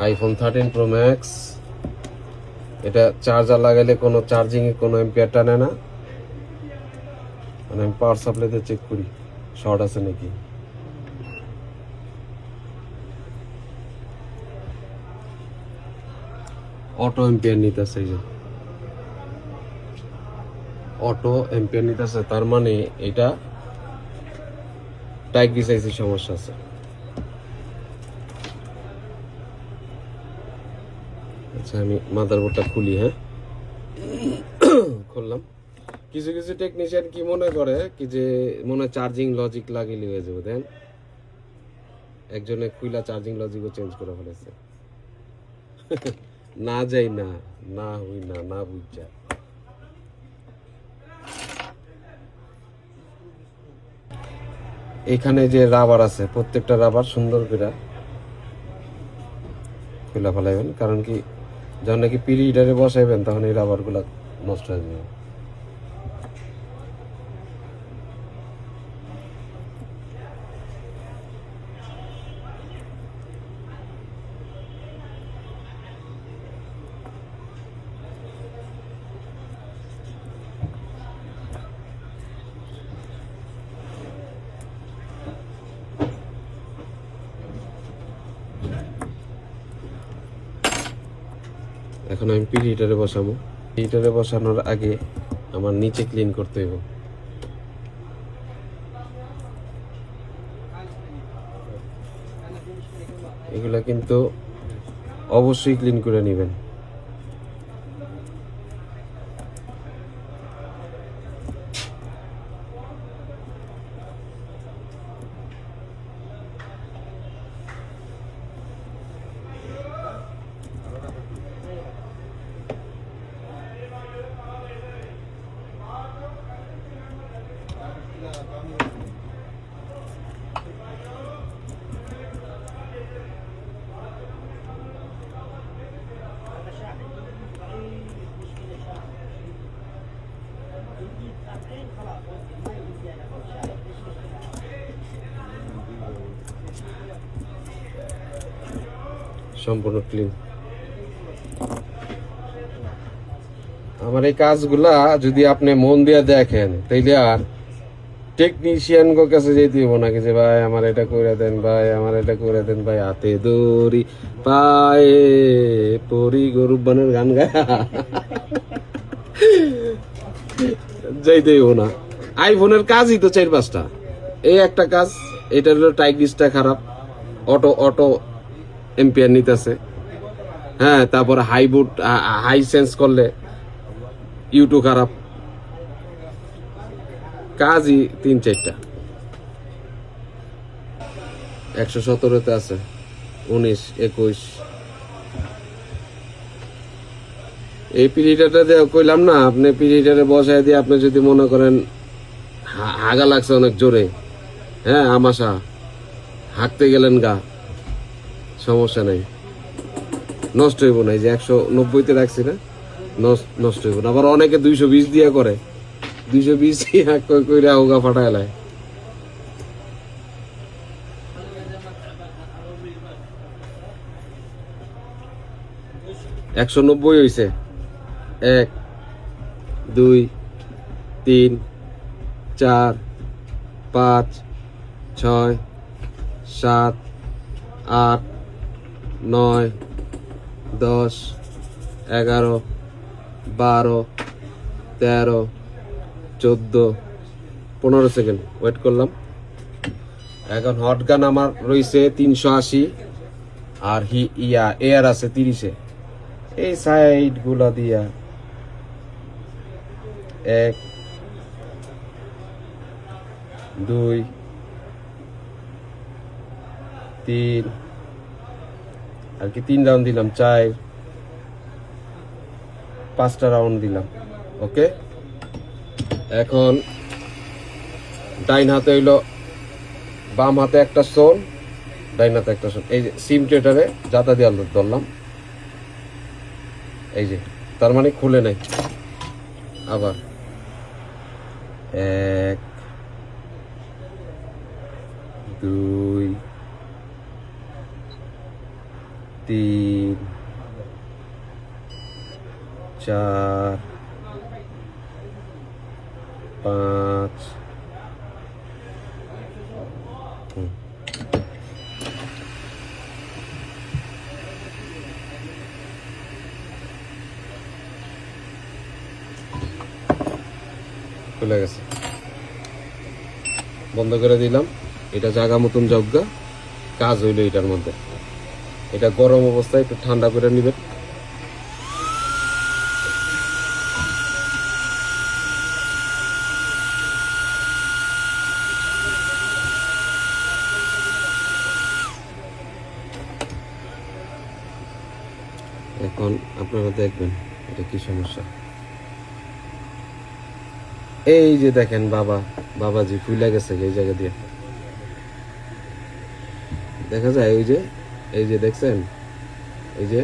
IPhone 13 pro max. এটা charger লাগাইলে কোনো চার্জিং এ কোনো এম্পিয়ার টানে না। মানে আমি পাওয়ার সাপ্লাইতে চেক করি শর্ট আছে নাকি। অটো এম্পিয়ার নিতেছে, এই যে অটো এম্পিয়ার নিতেছে, তার মানে এটা টাইপ ডিসাইসের সমস্যা আছে। আচ্ছা আমি মাদারবোর্ডটা খুলি। হ্যাঁ খুললাম। কিছু কিছু টেকনিশিয়ান কি মনে করে কি যে মনে চার্জিং লজিক লাগিয়ে হয়ে যাবে, দেন একজনে খুইলা চার্জিং লজিকও চেঞ্জ করে ফেলেছে। না যাই না, না হই না, না বুঝা। এখানে যে রাবার আছে প্রত্যেকটা রাবার সুন্দর করে খুলে ফেলাইবেন, কারণ কি যখন নাকি পিরি হিটারে বসাইবেন তখন এই রাবার গুলা নষ্ট হয়ে যাবে। এখন আমি পিরি হিটারে বসাবো। হিটারে বসানোর আগে আমার নিচে ক্লিন করতে হইব। এগুলা কিন্তু অবশ্যই ক্লিন করে নেবেন। সম্পূর্ণ ক্লিন। আমার এই কাজগুলা যদি আপনি মন দিয়ে দেখেন তাইলে আর টেকনিশিয়ান কাছে যেতে হবো নাকি যে ভাই আমার এটা করে দেন, ভাই আমার এটা করে দেন, ভাই হাতে দড়ি পায়ে পরি গরু বানের গান গায় যাইতে হইব না। আইফোনের কাজই তো 4-5টা। এই একটা কাজ, এটার হলো টাইগ্রিসটা খারাপ, অটো অটো এম্পিয়ার নিতেছে। হ্যাঁ তারপরে হাইবুট হাই সেন্স করলে ইউটু খারাপ। কাজই 3-4টা। 117-তে আছে 19, 21। এই পিরিয়ডটা কইলাম না, আপনি পিরিয়ডে বসায় দিয়ে আপনি যদি মনে করেন হাগা লাগছে অনেক জোরে, হ্যাঁ আমাশা হাঁকতে গেলেন গা, সমস্যা নাই, নষ্ট হইব না। এই যে 190-তে রাখছি না, নষ্ট হইব না। আবার অনেকে 220 দিয়া করে, 220 কইরা হোগা ফাটায় লাই। একশো 90 হয়েছে। 1, 2, 3, 4, 5, 6, 7, 8, 9, 10, 11, 12, 13, 14, 15 সেকেন্ড ওয়েট করলাম। এখন হট গান আমার রয়েছে 380 আর এয়ার আছে 30-এ। এই সাইড গুলা দিয়া 1, 2, 3 আর কি 3 রাউন্ড দিলাম, 4, 5টা রাউন্ড দিলাম। ওকে এখন ডাইন হাতে হইলো, বাম হাতে একটা সোল, ডাইন হাতে একটা সোল। এই যে সিম ট্রেটারে জাতা দিয়ে ধরলাম, এই যে তার মানে খুলে নাই। আবার 1, 2, 3 4 5 খুলে গেছে, বন্ধ করে দিলাম। এটা জায়গা মতন যজ্ঞা কাজ হইলো এটার মধ্যে। এটা গরম অবস্থায় একটু ঠান্ডা করে নিবেন। এখন আপনারা দেখবেন এটা কি সমস্যা। এই যে দেখেন বাবাজি ফুলে গেছে এই জায়গা দিয়ে, দেখা যায়। এই যে দেখছেন, এই যে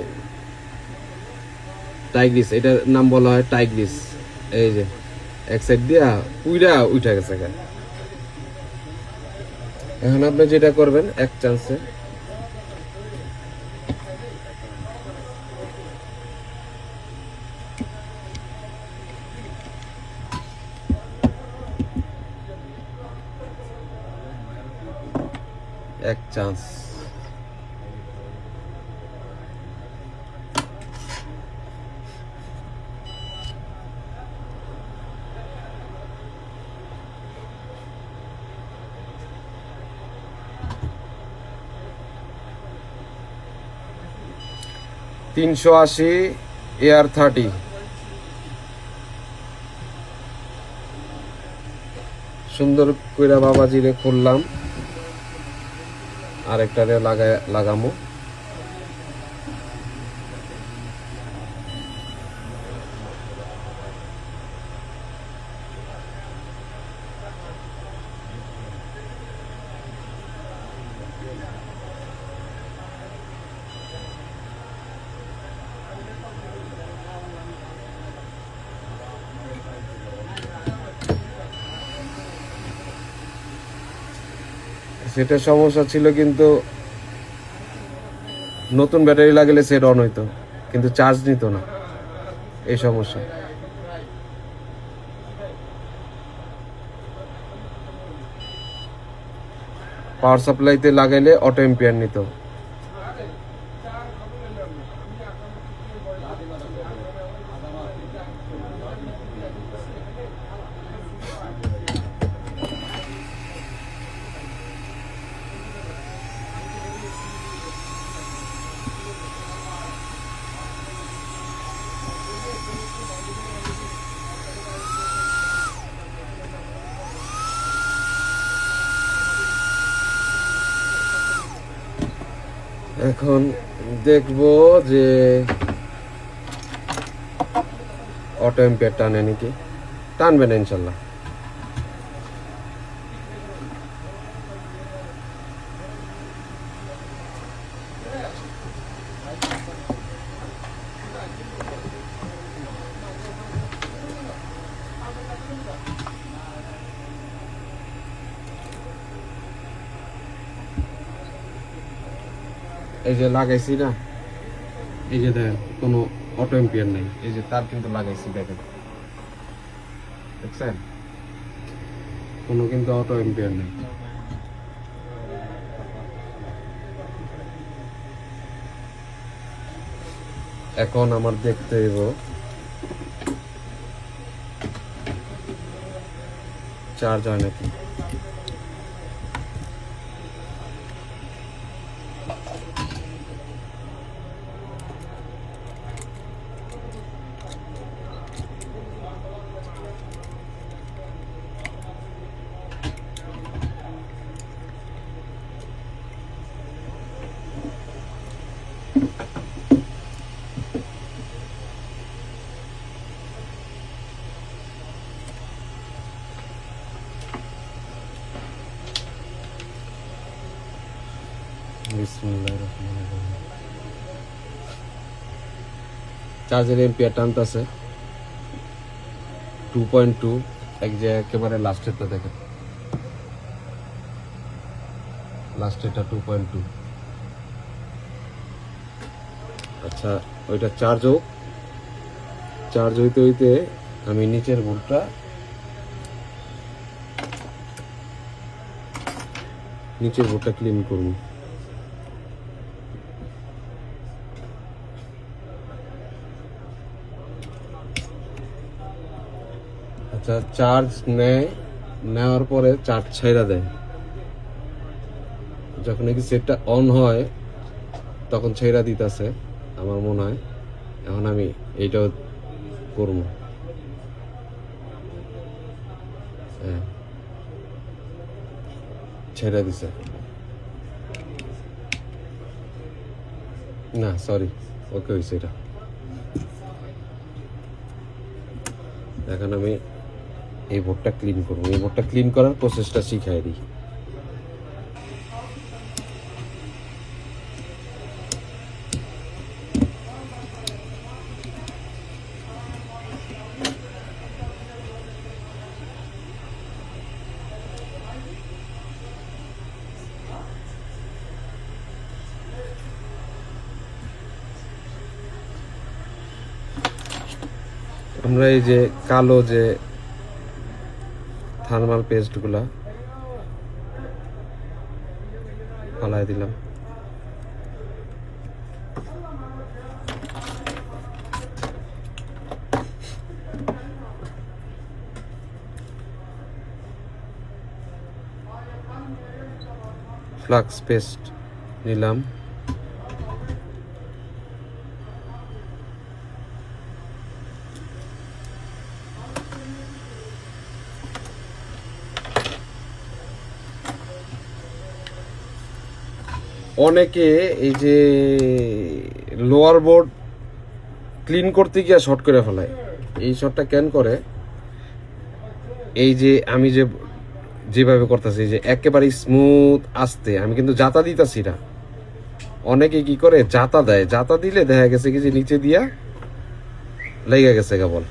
টাইগ্রিস, এটার নাম বলা হয় টাইগ্রিস। এই যে এক সাইড দিয়া উঠে গেছে। এখন আপনি যেটা করবেন, এক চান্সে এক চান্স $380 AR 30 সুন্দর কইরা বাবাজিরে খুললাম, আরেকটারে লাগামো। সেটা সমস্যা ছিল, কিন্তু নতুন ব্যাটারি লাগলে সেট অন হইতো, কিন্তু চার্জ নিত না, এই সমস্যা। পাওয়ার সাপ্লাইতে লাগাইলে অটো এম্পিয়ার নিত। এখন দেখব যে অটো এম্পিয়ার টানে নাকি। টানবে না ইনশাল্লাহ। এই যে লাগাইছি না, এই যে দেখেন কোনো অটো এম্পিয়ার নেই। এই যে তার কিন্তু লাগাইছি, দেখেন, দেখছেন, কোনো কিন্তু অটো এম্পিয়ার নেই। এখন আমার দেখতে হইব চার্জ হয় নাকি। চার্জের এম্পিয়ার টানতেছে 2.2। এক যে একেবারে লাস্টেরটা দেখেন, লাস্টেরটা 2.2। আচ্ছা, ওইটা চার্জ হইতে হইতে আমি নিচের বোর্ডটা ক্লিন করব। আচ্ছা, চার্জ নেওয়ার পরে চার্জ ছাইড়া দেয়, যখন নাকি সেটটা অন হয় তখন ছাইড়া দিতেছে আমার মনে হয়। এখন আমি এইটাও করব। হ্যাঁ, ছেড়ে দিছে না, সরি, ওকে হয়েছে এটা। এখন আমি এই বোর্ডটা ক্লিন করবো। এই বোর্ডটা ক্লিন করার প্রসেসটা শিখাই দিই। আমরা এই যে কালো যে থার্মাল পেস্টগুলা ফালাই দিলাম। ফ্লাক্স পেস্ট নিলাম। অনেকে এই যে লোয়ার বোর্ড ক্লিন করতে গিয়ে শর্ট করে ফেলায়। এই শর্টটা কেন করে? এই যে আমি যেভাবে করতেছি, যে একেবারে স্মুথ আস্তে, আমি কিন্তু জাতা দিতেছি না। অনেকে কি করে জাতা দেয়, জাতা দিলে দেখা গেছে কি যে নিচে দিয়া লেগে গেছে কেবল।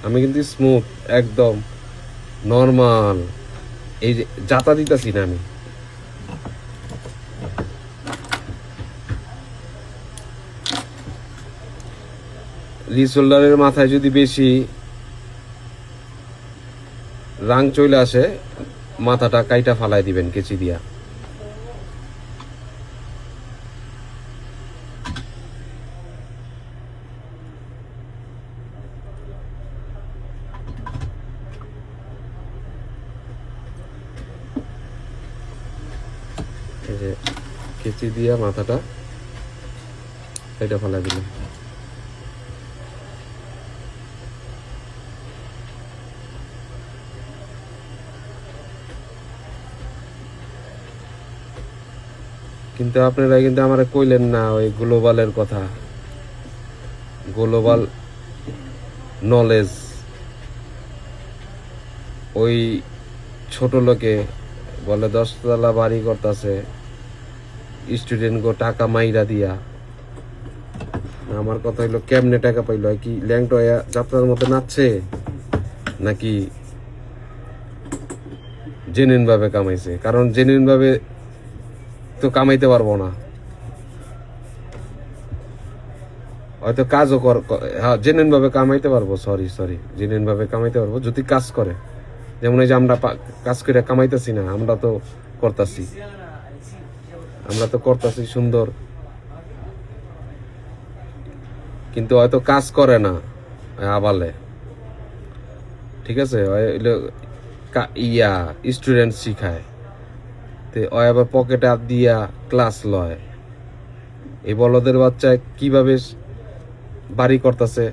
আমি কিন্তু স্মুথ একদম নর্মাল, এই যে জাতা দিতেছি না আমি। রিসোল্ডারের মাথায় যদি বেশি রাং চলে আসে, মাথাটা কাইটা ফালাই দিবেন কেচি দিয়া। এই যে কেচি দিয়া মাথাটা কাইটা ফালাই দিবেন। কিন্তু আপনারা কিন্তু আমার কইলেন না ওই গ্লোবালের কথা, গ্লোবাল নলেজ। ওই ছোট লোকে বলে 10 তলা বাড়ি করতেছে, স্টুডেন্টকে টাকা মাইরা দিয়া। আমার কথা হইলো কেমনে টাকা পাইলো? কি ল্যাংটা যাত্রার মধ্যে নাচছে, নাকি জেনুইন ভাবে কামাইছে? কারণ জেনুইন ভাবে তো কামাইতে পারবো না, হয়তো কাজও হ্যাঁ জেনুইন ভাবে কামাইতে পারবো, জেনুইন ভাবে কামাইতে পারবো যদি কাজ করে। যেমন এই যে আমরা কাজ করে কামাইতেছি না, আমরা তো করতেছি সুন্দর, কিন্তু হয়তো কাজ করে না আবালে। ঠিক আছে, স্টুডেন্ট শিখায়, ওই আবার পকেটে হাত দিয়া ক্লাস লয়। এই বলদের বাচ্চা কিভাবে বাড়ি করতেছে,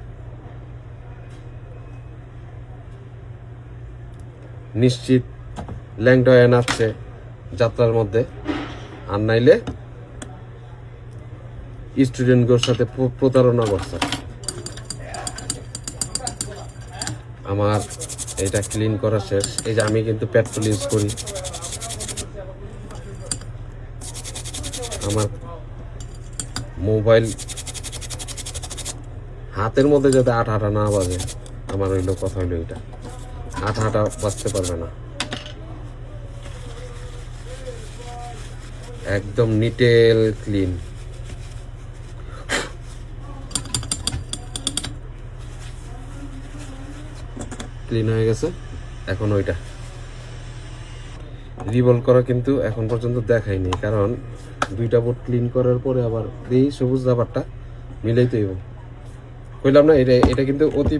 নিশ্চিত ল্যাংটা হয়ে নাচছে যাত্রার মধ্যে। আর নাইলে স্টুডেন্টগুলোর সাথে প্রতারণা করছে। আমার এটা ক্লিন করা শেষ। এই যে আমি কিন্তু পেট্রোল ইউজ করি। আমার মোবাইল হাতের মধ্যে যাতে আঠা না বাজে, আমার হইলো কথা হইলো এটা, আঠা বাজতে পারবে না। একদম নিটেল ক্লিন। ক্লিন হয়ে গেছে। এখন ওইটা রিভলভ করা কিন্তু এখন পর্যন্ত দেখাইনি, কারণ 2টা বোর্ড ক্লিন করার পরে আবার এই সবুজ রাবারটা মিলাইতে হইব। কইলাম না, এটা কিন্তু অতি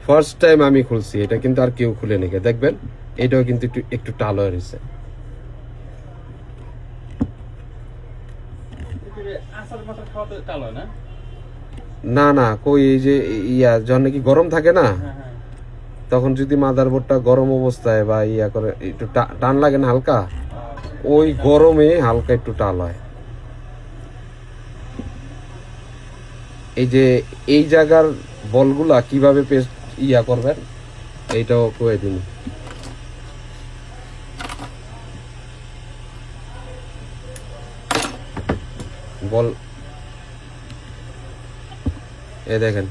ফার্স্ট টাইম আমি খুলছি, এটা কিন্তু আর কেউ খুলে নিকে দেখবেন। এটাও কিন্তু একটু টাল হয়ে রয়েছে। না না, কই এই যে যখন নাকি গরম থাকে না, তখন যদি মাদারবোর্ডটা গরম অবস্থায় বা করে একটু টান লাগে না হালকা, ওই গরমে হালকা একটু টাল হয়। এই যে এই জায়গার বলগুলা কিভাবে পেস্ট করবেন এইটাও কয়ে দিন। বল দেখেন,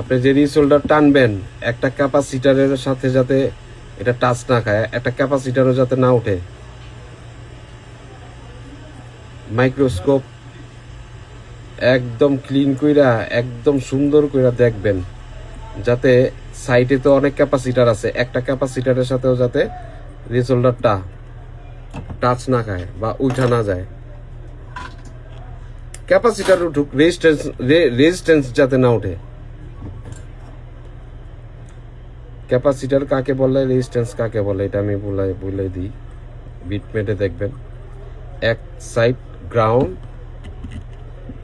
আপনি যে রিসোল্ডার টানবেন একটা ক্যাপাসিটারের সাথে যাতে এটা টাচ না খায়, একটা ক্যাপাসিটারও যাতে না ওঠে। মাইক্রোস্কোপ একদম ক্লিন কইরা একদম সুন্দর কইরা দেখবেন, যাতে সাইডে তো অনেক ক্যাপাসিটার আছে, একটা ক্যাপাসিটারের সাথেও যাতে রিসোল্ডারটা টাচ না খায় বা উঠা না যায়। ক্যাপাসিটার উঠুক, রেজিস্ট্যান্স যাতে না ওঠে। ক্যাপাসিটার কাকে বলে, রেজিস্ট্যান্স কাকে বলে, এটা আমি বলে দিই। বিটমেটে দেখবেন এক সাইড গ্রাউন্ড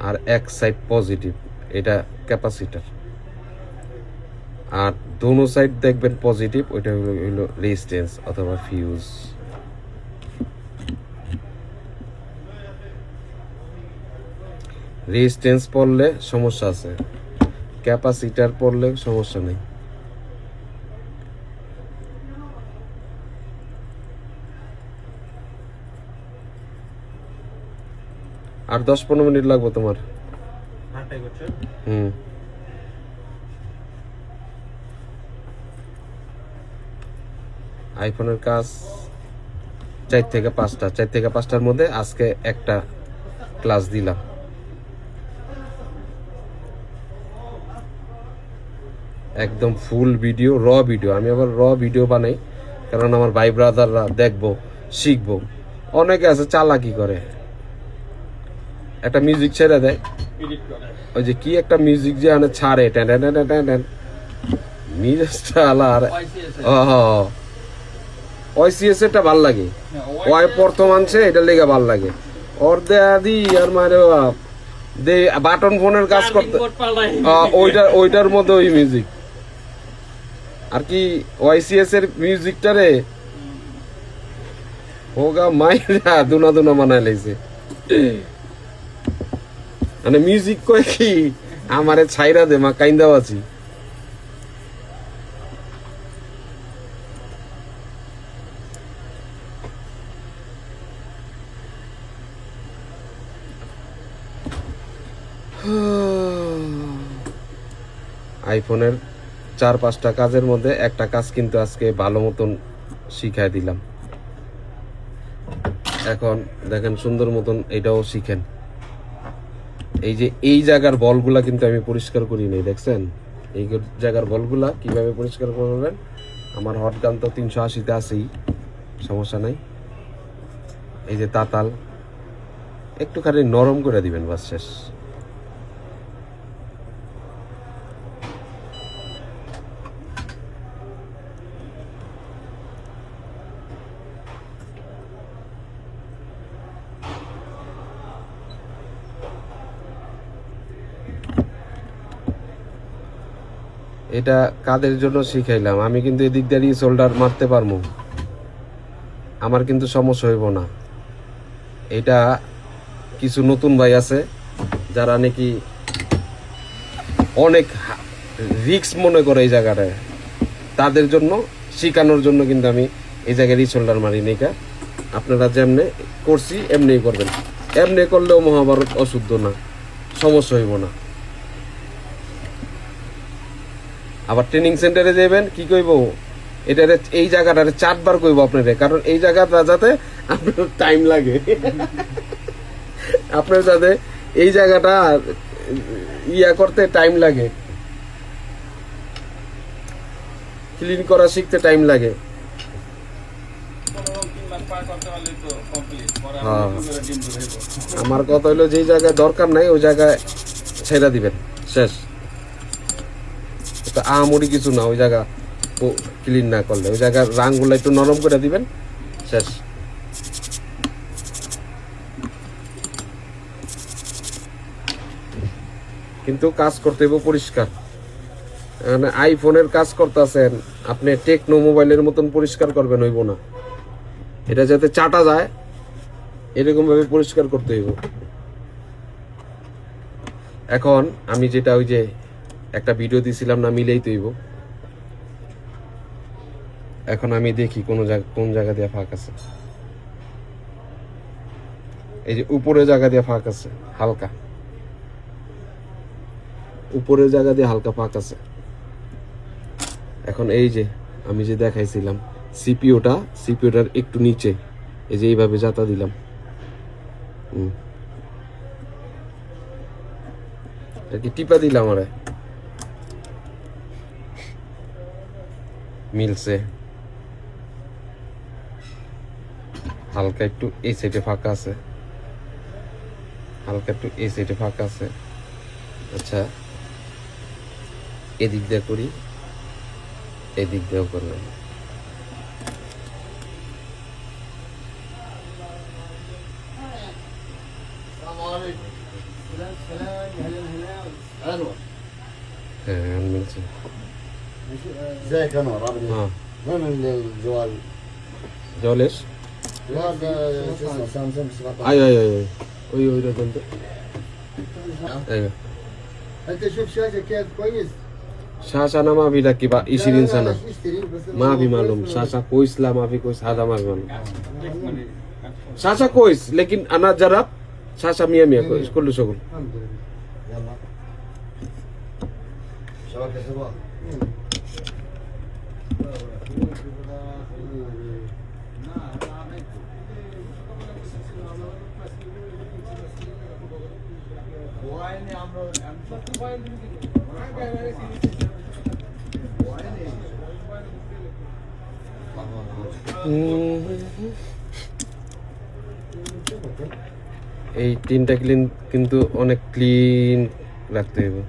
আর এক সাইড পজিটিভ, এটা ক্যাপাসিটার। আর দোনো সাইড দেখবেন পজিটিভ, ওইটা হলো রেজিস্ট্যান্স অথবা ফিউজ। রেজিস্ট্যান্স পড়লে সমস্যা আছে, ক্যাপাসিটার পড়লে সমস্যা নেই। আর 10-15 মিনিট লাগবে তোমার। আইফোনের কাজ 4 থেকে 5টার মধ্যে আজকে একটা ক্লাস দিলাম। একদম ফুল ভিডিও, র ভিডিও। আমি আবার র ভিডিও বানাই, কারণ আমার ভাই ব্রাদাররা দেখবো, শিখবো। অনেকে আছে চালাকি করে, একটা মিউজিক ছেড়ে দেয়, ওই যে কি একটা মিউজিক যে আনে ছাড়ে, মিউজিকটা আলার ওয়াইসিএস এটা ভাল লাগে, ওয়াই প্রথম আনছে, এটা লেগে ভাল লাগে। ওর দেয়াদি আর মারে বাপ দে বাটন ফোনের কাজ করতে, ওইটার মধ্যে ওই মিউজিক আর কি ওয়াইসিএস এর মিউজিকটা রে হোগা মাইরা দুনা বানাই লাইছে। মানে মিউজিক কয় কি আমারে ছাইরা দে মা কাইন্দা আছি। আইফোনের 4-5টা কাজের মধ্যে একটা কাজ কিন্তু আজকে ভালো মতন শিখাই দিলাম। এখন দেখেন সুন্দর মতন এটাও শিখেন। এই যে এই জায়গার বলগুলা কিন্তু আমি পরিষ্কার করি নাই, দেখছেন? এই জায়গার বলগুলা কিভাবে পরিষ্কার করবেন। আমার হটগান তো 380-তে আছেই, সমস্যা নাই। এই যে তাতাল একটুখানি নরম করে দিবেন, বাস শেষ। এটা কাদের জন্য শিখাইলাম, আমি কিন্তু এদিক দিয়ে শোল্ডার মারতে পারবো, আমার কিন্তু সমস্যা হইব না। এটা কিছু নতুন ভাই আছে যারা নাকি অনেক রিস্ক মনে করে এই জায়গাটায়, তাদের জন্য শিখানোর জন্য কিন্তু আমি এই জায়গায় রিশোল্ডার মারি নিকা। আপনারা যেমনে করছি এমনি করবেন, এমনি করলেও মহাভারত অশুদ্ধ না, সমস্যা হইব না। আবার ট্রেনিং সেন্টারে যাবেন কি কইব, এটা এই জায়গাটা 4 বার কইব আপনারে, কারণ এই জায়গাটা যাতে আপনার টাইম লাগে। আপনার সাথে এই জায়গাটা ইয়া করতে টাইম লাগে, ক্লিন করা শিখতে টাইম লাগে। হ্যাঁ। আমার কথা হলো যেই জায়গায় দরকার নাই ওই জায়গায় ছেড়ে দিবেন, শেষ। আহামরি কিছু না, ওই জায়গা ক্লিন না করলে ওই জায়গার রাংগুলো একটু নরম করে দিবেন, শেষ। কিন্তু কাজ করতে হবে পরিষ্কার। মানে আইফোনের কাজ করতেছেন আপনি, টেকনো মোবাইলের মতন পরিষ্কার করবেন হইব না, এটা যাতে চাটা যায় এরকম ভাবে পরিষ্কার করতে হইব। এখন আমি যেটা ওই যে একটা ভিডিও দিছিলাম না, মিলেই তৈব। এখন আমি দেখি কোন জায়গা দিয়ে ফাঁক আছে। এই যে উপরে জায়গা দিয়ে ফাঁক আছে হালকা, উপরের জায়গা দিয়ে হালকা ফাঁক আছে। এখন এই যে আমি যে দেখাইছিলাম সিপিওটার একটু নিচে, এই যে এইভাবে জাতা দিলাম, টিপা দিলাম, আরে মিলছে। হালকা একটু এই সাইডে ফাঁকা আছে, হালকা একটু এই সাইডে ফাঁকা আছে। আচ্ছা, এদিক দিয়ে করি, এদিক দিয়েও করলাম। হ্যাঁ মিলছে। ازيك يا انور عامل ايه؟ হ্যাঁ وين الجوال؟ জল এস الجوال ده شو اسمه سامسونج 17. আয় আয় আয়, ওই রকম তো। انت شوف شاشه كيف كويس؟ শাসা না মাভি রাখি বা لا، 20 ইঞ্চি না اشتري بس মাভি মালুম। শাসা কইসলা মাভি কইস হাদা মাভি মালুম। শাসা কইস লেকিন আনা জারাব শাসা মিয়া মিয়া কইস কুল্লু শগুল। الحمد لله. يلا شبكه شباب. এই তিনটা ক্লিন কিন্তু অনেক ক্লিন রাখতে হবে।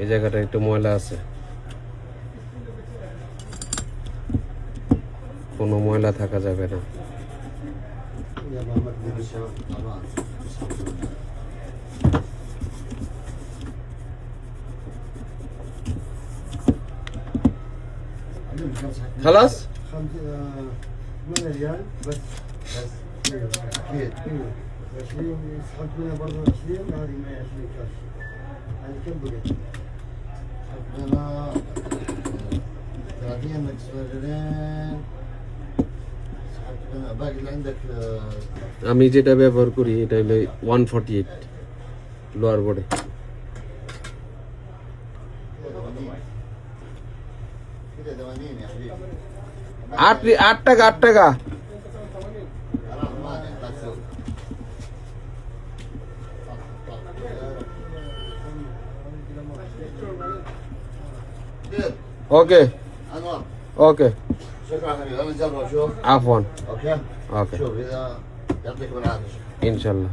এই জায়গাটা একটু ময়লা আছে, কোনো ময়লা থাকা যাবে না। يلا مكتب الشباب طبعا. খালাস 8 ريال بس. اكيد 20 سحبت منها برضه 20 هذه 120 كاش. هذه كم بقت؟ سحبت منها 30 ناقص ريالين. سحبت منها باقي اللي عندك আমি যেটা ব্যবহার করি এটা হলো 148 লোয়ার বোর্ডে। كده 80 يا حبيبي. 8 টাকা 8 টাকা। حرام ما لا تسوي. كيف؟ ওকে انور ওকে شكرا حبيبي انا نجرب شوف. আফওয়ান اوكي ওকে شوف اذا يعطيكم العافيه. ইনশাল্লাহ।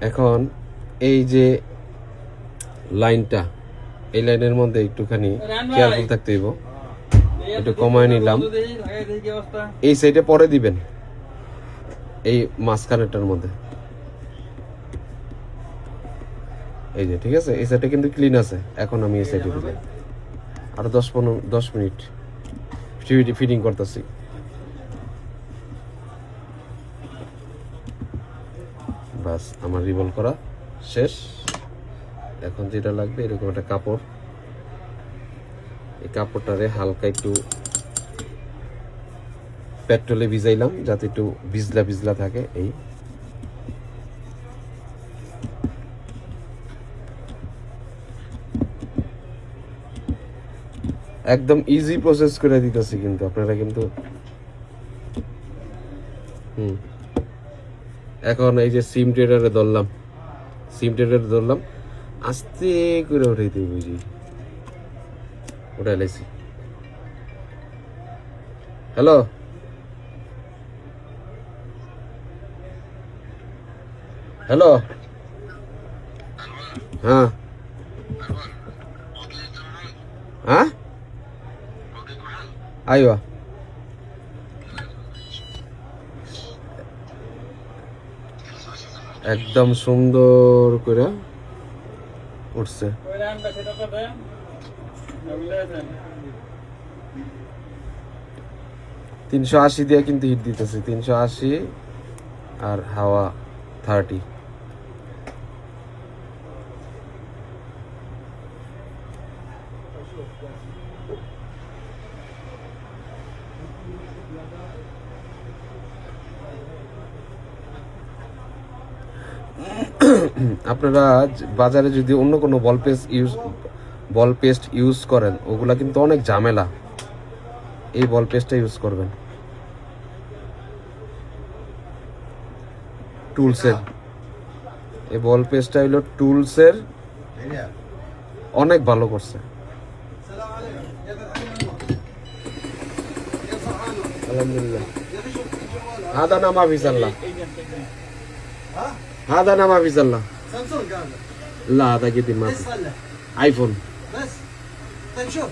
এখন এই যে লাইনটা, এই লাইনের মধ্যে একটুখানি কেয়ারফুল থাকতে হইব। একটু কমায় নিলাম, এই সাইডে পরে দিবেন, এই মাঝখানেরটার মধ্যে। এই যে ঠিক আছে, এই সাইডটা কিন্তু ক্লিন আছে। এখন আমি এই সাইডে দিলাম, আরো 10 মিনিট ফিটিং করতেছি। বাস আমার রিভলভ করা শেষ। এখন যেটা লাগবে এরকম একটা কাপড়, এই কাপড়টারে হালকা একটু পেট্রোলে ভিজাইলাম যাতে একটু ভিজলা ভিজলা থাকে। এই একদম ইজি প্রসেস করে দিতেছি কিন্তু আপনারা কিন্তু এখন এই যে সিম ট্রেডারে ধরলাম, আস্তে করে উঠাইতে বুঝি, উঠাই লাইছি। হ্যালো, হ্যালো, হ্যাঁ হ্যাঁ আইবা একদম সুন্দর করে উঠছে। 380 দিয়ে কিন্তু হিট দিতেছে, 380 আর হাওয়া 30। আপনারা বাজারে যদি অন্য কোনো বল পেস্ট ইউজ করেন ওগুলা কিন্তু অনেক ঝামেলা, এই বল পেস্টটা ইউজ করবেন টুলসের। এই বল পেস্টটা হলো টুলসের, অনেক ভালো করছে। আলহামদুলিল্লাহ। هذا انا ما في زله، هذا انا ما في زله. سامسونج هذا؟ لا هذا قديم ما ايش في. صلح؟ ايفون. بس طيب شوف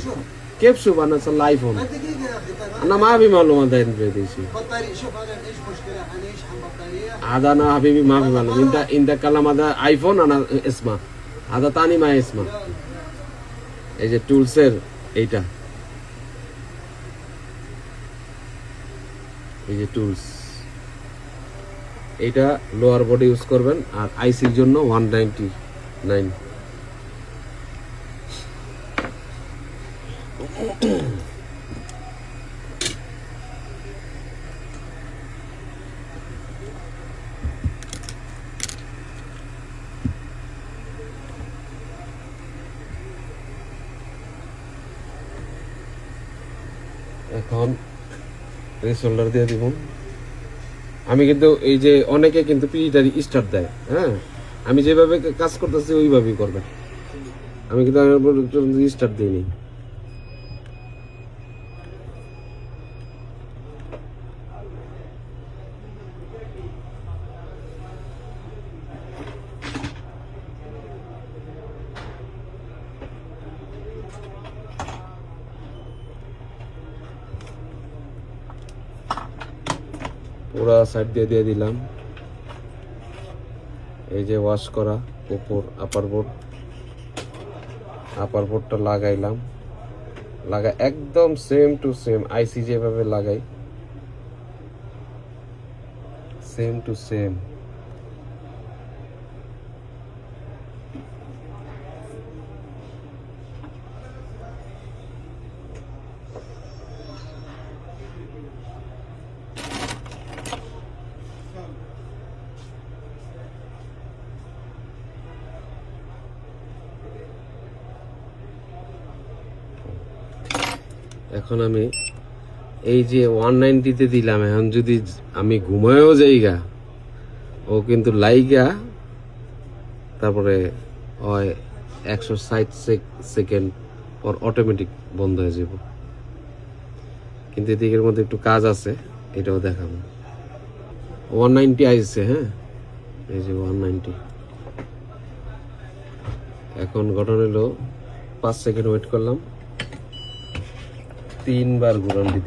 شوف كيف شوف انا صلى ايفون؟ ما دقيقة يا اخي. طيب انا ما في معلومات عن في شيء. بطارية شوف هذا ايش مشكلة؟ انا يشحن بطارية. هذا انا حبيبي ما في معلومات. انت كلام هذا ايفون انا اسمه هذا ثاني ما اسمه। এই যে টুলসের এইটা, এই যে টুলস, এইটা লোয়ার বডি ইউজ করবেন আর আইসির জন্য 199। এখন রিসোল্ডার দিয়ে দিব। আমি কিন্তু এই যে অনেকে কিন্তু পিটারি স্টার্ট দেয়, হ্যাঁ আমি যেভাবে কাজ করতেছি ওইভাবেই করবেন। আমি কিন্তু স্টার্ট দিইনি। পুরা সাইড দিয়ে দিলাম। এই যে ওয়াশ করা উপর আপার বোর্ডটা লাগাইলাম, একদম সেম টু সেম আইসি যেভাবে লাগাই সেম টু সেম। এখন আমি এই যে 190-তে দিলাম, এখন যদি আমি ঘুমায়ও যাইগা ও কিন্তু লাইগা তারপরে ওই 160 সেকেন্ড পর অটোমেটিক বন্ধ হয়ে যাব। কিন্তু এদিকের মধ্যে একটু কাজ আছে, এটাও দেখাবো। 190 আইছে, হ্যাঁ এই যে 190। এখন ঘটনা হলো 5 সেকেন্ড ওয়েট করলাম, 3 বার ঘুরান দিব।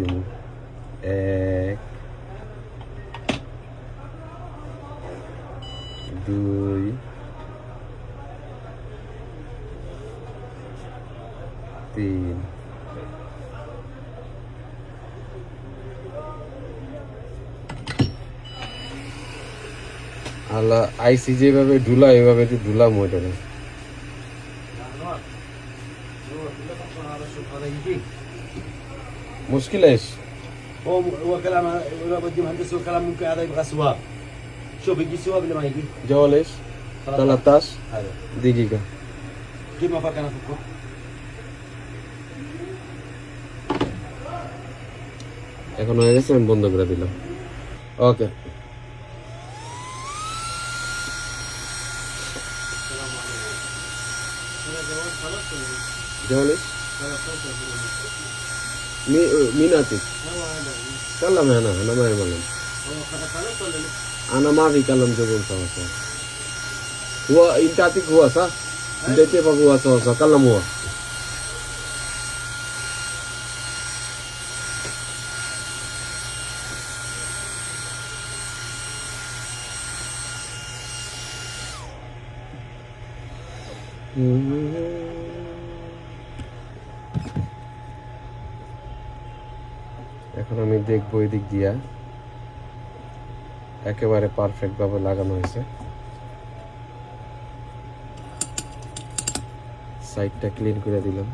1 2 3। আলা আইসি যেভাবে ঢুলা এভাবে ধুলাম ওইটা। هيجي মুশকিল এস هو كلام هو بدي مهندس هو كلام ممكن هذا يبغى سواب شوف يجي سواب اللي ما يجي জওয়াল এস 13 هذا দিগিগা كيف ما فرق انا افكه এখন হয়ে গেছে আমি বন্ধ করে দিলাম ওকে জওয়াল এস মিনাতি كلم انا ما يعملهم انا ما في كلام جبل سوا هو انت عتيك هو صح انت تبغى هو سوا كلم هو এখন আমি দেখবো এদিক দিয়া একেবারে পারফেক্ট ভাবে লাগানো হয়েছে সাইডটা ক্লিন করে দিলাম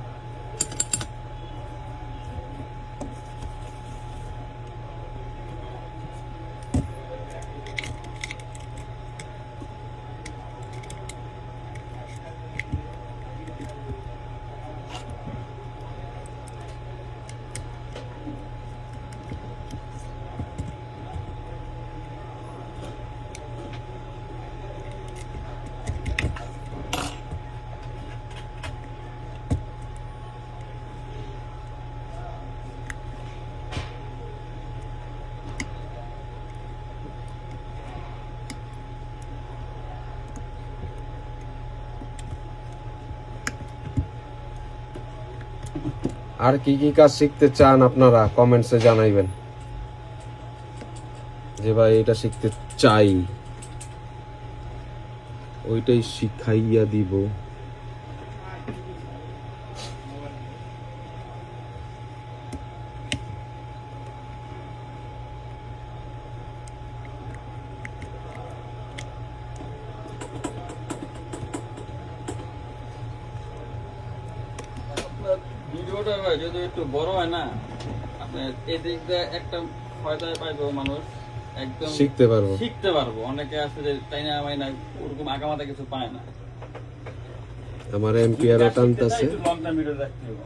আর কি কি কাজ শিখতে চান আপনারা কমেন্টসে জানাইবেন যে ভাই এটা শিখতে চাই ওইটাই শিখাইয়া দিব ভিডিওটা ভাই যদি একটু বড় হয় না আপনার এদিক দিয়ে একটা ফায়দায় পাইবো মানুষ একদম শিখতে পারবো শিখতে পারবো অনেকে আছে যে তাই না আমি না ওরকম আগামাতা কিছু পায় না আমার এমপিআরও টানতেছে একটু লং টাইম ভিডিও দেখতে হবে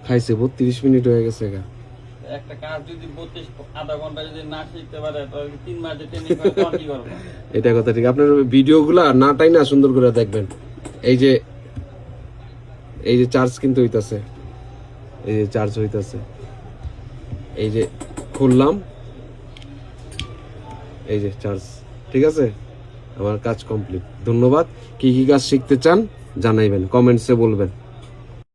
খাইছে 32 মিনিট হয়ে গেছে গা একটা কাজ যদি 32 আধা ঘন্টা যদি না শিখতে পারে তাহলে 3 মাসে ট্রেনিং করে তখন কি করবে এটা কথা ঠিক আপনার ভিডিওগুলা না টাই না সুন্দর করে দেখবেন এই যে চার্জ কিন্তু হইতাছে এই যে চার্জ হইতাছে এই যে খুললাম এই যে চার্জ ঠিক আছে আমার কাজ কমপ্লিট ধন্যবাদ কি কি কাজ শিখতে চান জানাইবেন কমেন্টসে বলবেন